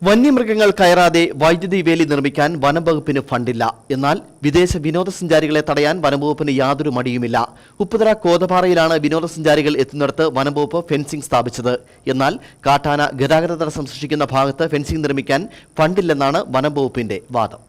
വന്യമൃഗങ്ങൾ കയറാതെ വൈദ്യുതി വേലി നിർമ്മിക്കാൻ വനംവകുപ്പിന് ഫണ്ടില്ല. എന്നാൽ വിദേശ വിനോദസഞ്ചാരികളെ തടയാൻ വനംവകുപ്പിന് യാതൊരു മടിയുമില്ല. ഉപ്പുതറ കോതപാറയിലാണ് വിനോദസഞ്ചാരികൾ എത്തുന്നിടത്ത് വനംവകുപ്പ് ഫെൻസിംഗ് സ്ഥാപിച്ചത്. എന്നാൽ കാട്ടാന ഗതാഗത തടസ്സം സൃഷ്ടിക്കുന്ന ഭാഗത്ത് ഫെൻസിംഗ് നിർമ്മിക്കാൻ ഫണ്ടില്ലെന്നാണ് വനംവകുപ്പിന്റെ വാദം.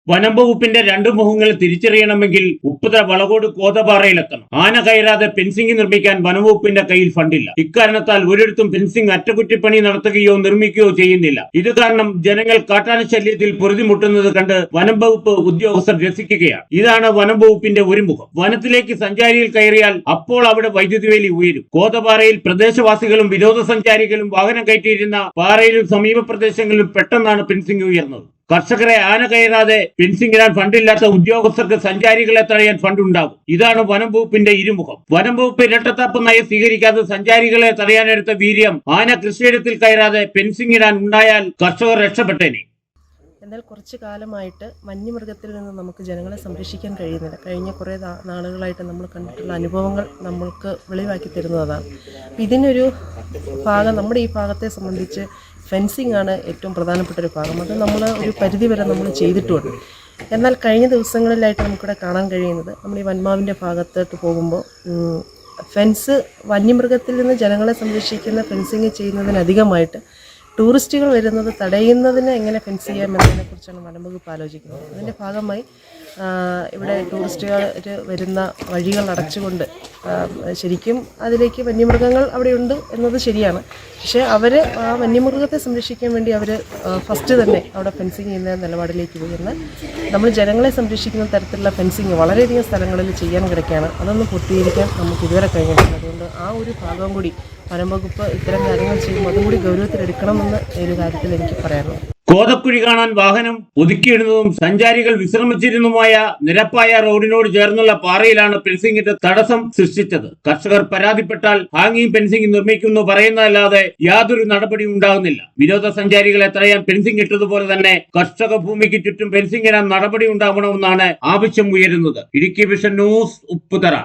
വനം വകുപ്പിന്റെ രണ്ടു മുഖങ്ങൾ തിരിച്ചറിയണമെങ്കിൽ ഉപ്പുതറ വളകോട് കോതപാറയിലെത്തണം. ആന കയറാതെ ഫെൻസിംഗ് നിർമ്മിക്കാൻ വനംവകുപ്പിന്റെ കയ്യിൽ ഫണ്ടില്ല. ഇക്കാരണത്താൽ ഒരിടത്തും ഫെൻസിംഗ് അറ്റകുറ്റപ്പണി നടത്തുകയോ നിർമ്മിക്കുകയോ ചെയ്യുന്നില്ല. ഇത് കാരണം ജനങ്ങൾ കാട്ടാന ശല്യത്തിൽ പൊറുതിമുട്ടുന്നത് കണ്ട് വനം വകുപ്പ് ഉദ്യോഗസ്ഥർ രസിക്കുകയാണ്. ഇതാണ് വനം വകുപ്പിന്റെ ഒരു മുഖം. വനത്തിലേക്ക് സഞ്ചാരികൾ കയറിയാൽ അപ്പോൾ അവിടെ വൈദ്യുതി വേലി ഉയരും. കോതപാറയിൽ പ്രദേശവാസികളും വിനോദസഞ്ചാരികളും വാഹനം കയറ്റിയിരുന്ന പാറയിലും സമീപ പ്രദേശങ്ങളിലും പെട്ടെന്നാണ് ഫെൻസിംഗ് ഉയർന്നത്. കർഷകരെ ആന കയറാതെ ഫെൻസിംഗ് ഇടാൻ ഫണ്ടില്ലാത്ത ഉദ്യോഗസ്ഥർക്ക് സഞ്ചാരികളെ തടയാൻ ഫണ്ടുണ്ടാകും. ഇതാണ് വനം വകുപ്പിന്റെ ഇരുമുഖം. വനം വകുപ്പ് ഇരട്ടത്താപ്പ് നയം സ്വീകരിക്കാതെ സഞ്ചാരികളെ തടയാനെടുത്ത വീര്യം ആന കൃഷിയിടത്തിൽ കയറാതെ ഫെൻസിംഗ് ഇടാൻ ഉണ്ടായാൽ കർഷകർ രക്ഷപ്പെട്ടേനെ. എന്നാൽ കുറച്ചു കാലമായിട്ട് വന്യമൃഗത്തിൽ നിന്ന് നമുക്ക് ജനങ്ങളെ സംരക്ഷിക്കാൻ കഴിയുന്നില്ല. കഴിഞ്ഞ കുറേ നാളുകളായിട്ട് നമ്മൾ കണ്ടിട്ടുള്ള അനുഭവങ്ങൾ നമ്മൾക്ക് വെളിവാക്കി തരുന്നതാണ്. ഇതിനൊരു ഭാഗം, നമ്മുടെ ഈ ഭാഗത്തെ സംബന്ധിച്ച് ഫെൻസിങ് ആണ് ഏറ്റവും പ്രധാനപ്പെട്ട ഒരു ഭാഗം. അത് നമ്മൾ ഒരു പരിധി വരെ നമ്മൾ ചെയ്തിട്ടുമുണ്ട്. എന്നാൽ കഴിഞ്ഞ ദിവസങ്ങളിലായിട്ട് നമുക്കിവിടെ കാണാൻ കഴിയുന്നത്, നമ്മൾ ഈ വന്മാവിൻ്റെ ഭാഗത്തോട്ട് പോകുമ്പോൾ ഫെൻസ് വന്യമൃഗത്തിൽ നിന്ന് ജനങ്ങളെ സംരക്ഷിക്കുന്ന ഫെൻസിങ് ചെയ്യുന്നതിനധികമായിട്ട് ടൂറിസ്റ്റുകൾ വരുന്നത് തടയുന്നതിന് എങ്ങനെ ഫെൻസ് ചെയ്യാമെന്നതിനെക്കുറിച്ചാണ് വനംവകുപ്പ് ആലോചിക്കുന്നത്. അതിൻ്റെ ഭാഗമായി ഇവിടെ ടൂറിസ്റ്റുകാർ വരുന്ന വഴികൾ അടച്ചുകൊണ്ട്, ശരിക്കും അതിലേക്ക് വന്യമൃഗങ്ങൾ അവിടെയുണ്ട് എന്നത് ശരിയാണ്. പക്ഷേ അവർ ആ വന്യമൃഗത്തെ സംരക്ഷിക്കാൻ വേണ്ടി അവർ ഫസ്റ്റ് തന്നെ അവിടെ ഫെൻസിങ് ചെയ്യുന്ന നിലപാടിലേക്ക് പോയി. എന്നാൽ നമ്മൾ ജനങ്ങളെ സംരക്ഷിക്കുന്ന തരത്തിലുള്ള ഫെൻസിങ് വളരെയധികം സ്ഥലങ്ങളിൽ ചെയ്യാൻ കിടക്കുകയാണ്. അതൊന്നും പൂർത്തീകരിക്കാൻ നമുക്ക് ഇതുവരെ കഴിഞ്ഞിട്ടില്ല. അതുകൊണ്ട് ആ ഒരു ഭാഗം കൂടി വനംവകുപ്പ് ഇത്തരം കാര്യങ്ങൾ ചെയ്യുമ്പോൾ അതുകൂടി ഗൗരവത്തിലെടുക്കണമെന്ന് ഒരു കാര്യത്തിൽ എനിക്ക് പറയാനുള്ളത്. കോതക്കുഴി കാണാൻ വാഹനം ഒതുക്കിയിടുന്നതും സഞ്ചാരികൾ വിശ്രമിച്ചിരുന്നതുമായ നിരപ്പായ റോഡിനോട് ചേർന്നുള്ള പാറയിലാണ് ഫെൻസിംഗിന്റെ തടസ്സം സൃഷ്ടിച്ചത്. കർഷകർ പരാതിപ്പെട്ടാൽ ഹാങ്ങിങ് ഫെൻസിംഗ് നിർമ്മിക്കുന്നു പറയുന്നതല്ലാതെ യാതൊരു നടപടിയും ഉണ്ടാകുന്നില്ല. വിനോദസഞ്ചാരികളെ തടയാൻ ഫെൻസിംഗ് ഇട്ടതുപോലെ തന്നെ കർഷക ഭൂമിക്ക് ചുറ്റും ഫെൻസിംഗ് ഇടാൻ നടപടി ഉണ്ടാവണമെന്നാണ് ആവശ്യം ഉയരുന്നത്. Idukki vision news, Upputhara.